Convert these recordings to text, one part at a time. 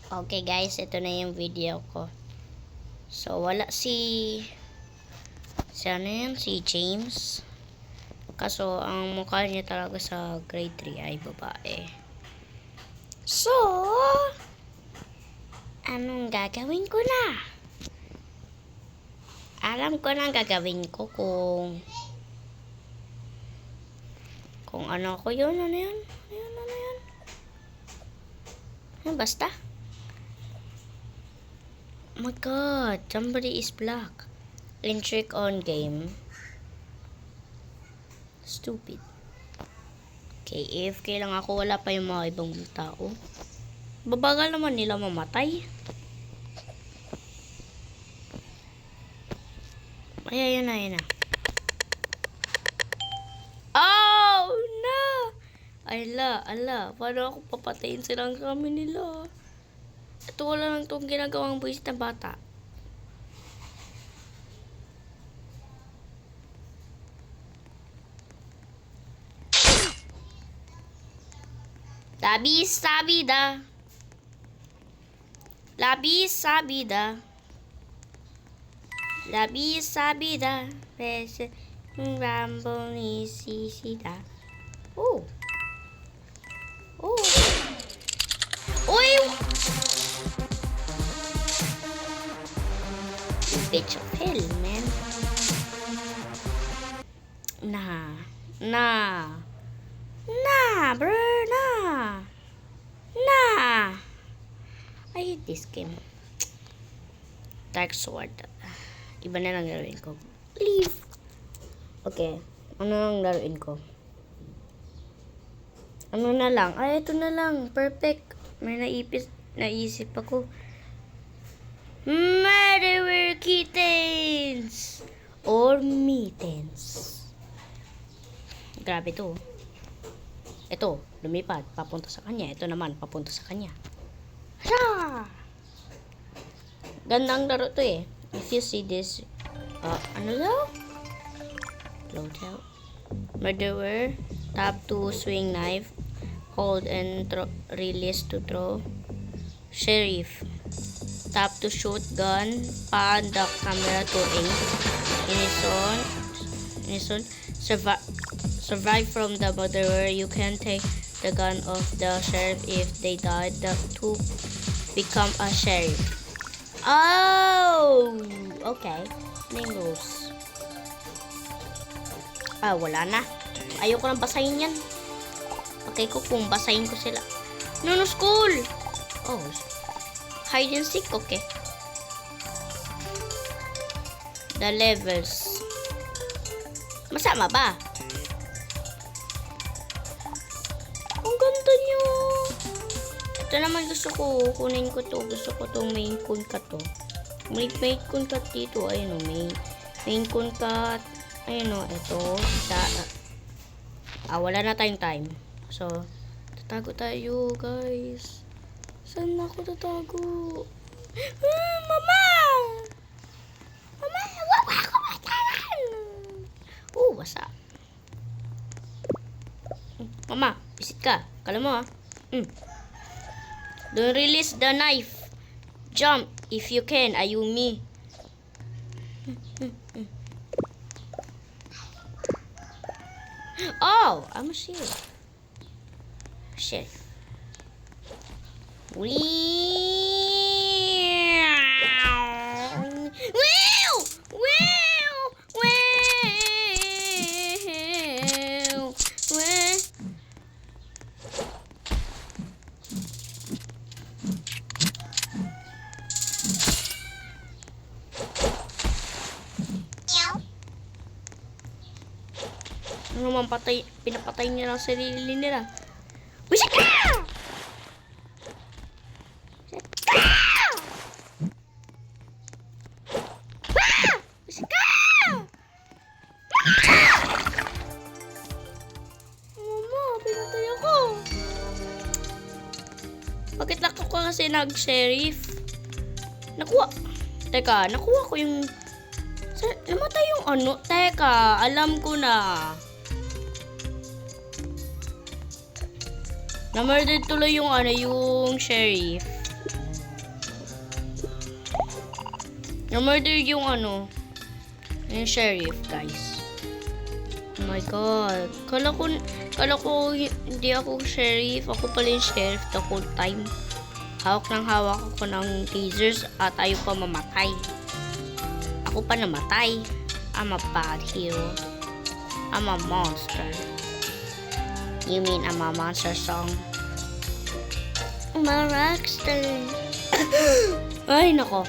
Okay guys, ito na yung video ko. So, wala si ano yun? Si James. Kaso, ang mukha niya talaga sa grade 3 ay babae. So, anong gagawin ko na? Alam ko na ang gagawin ko kung ano ko yun. Ano yun? Basta. Oh my god, somebody is black. Trick on game. Stupid. Okay, AFK lang ako. Wala pa yung mga ibang tao. Babagal naman nila mamatay. Ay, ayun na. Oh, no! Ala. Paano ako papatayin silang kami nila? Ito wala lang itong ginagawang buwis na bata. Labis sabida. Pese rambo ni sisida. Oh. Uy! Bitch of hell, man. Nah, bro, nah. I hate this game. Dark Sword. Iba na lang laruin ko. Please. Okay. Ano lang laruin ko? Ano na lang? Ay, ito na lang. Perfect. May naisip ako. Murderer kittens or mittens. Grabe to. Ito, lumipad, papunta sa kanya. Ito naman, papunta sa kanya. Hala! Gandang laro to eh. If you see this, ano daw? Loadout. Murderer, tap to swing knife, hold and release to throw. Sheriff, tap to shoot gun, pan the camera to aim. Inison, survive from the murderer. You can take the gun of the sheriff if they died. The two become a sheriff. Oh! Okay. Ningos. Wala na. Ayoko nang basahin yan. Okay ko kung basahin ko sila. No, school! Oh. Hide and seek, okay. The levels. Masama ba? Ang ganda nyo. Ito naman gusto ko. Kunin ko to. Gusto ko tong main con cut to. May main con cut dito. Ayun o. Main con cut. Ayun o. Ito. Wala na tayong time. So, tatago tayo guys. Saan ako tatago? Mama! Wag ako mataran! Wasa. Mama, visit ka. Kala mo Don't release the knife. Jump if you can, Ayumi. Oh, I'm a sheriff. Ano naman pinapatay nila ang sarili nila. Wisit ka! Wisit ka! Mama, pinatay ako. Bakit lang ako kasi nag-sheriff? Nakuha ko yung... Namatay yung ano? Teka, alam ko na. Na-murder tuloy yung yung sheriff. Na-murder yung yung sheriff, guys. Oh my god. Kala ko hindi ako sheriff. Ako pala yung sheriff the whole time. Hawak ako ng tasers at ayaw pa mamatay. Ako pa namatay. I'm a bad hero. I'm a monster. You mean I'm a monster song? I'm a rockstar. Ay, nako.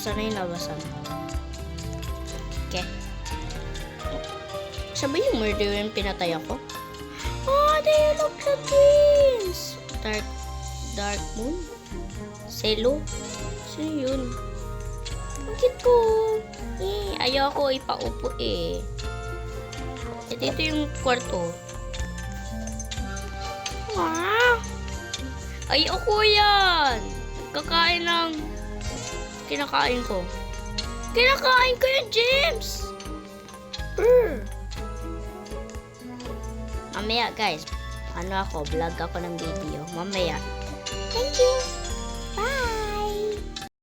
Sana yung labasan. Okay. Siya ba yung murderer yung pinatay ako? Oh, they look the twins! Dark Moon? Selo? Sino yun? Ang cute ko. Ayaw ako ipaupo eh. Ito yung kwarto. Wow! Ayoko yan! Kakain ng kinakain ko. Kinakain ko yung James! Mamaya guys, vlog ako ng video. Mamaya. Thank you!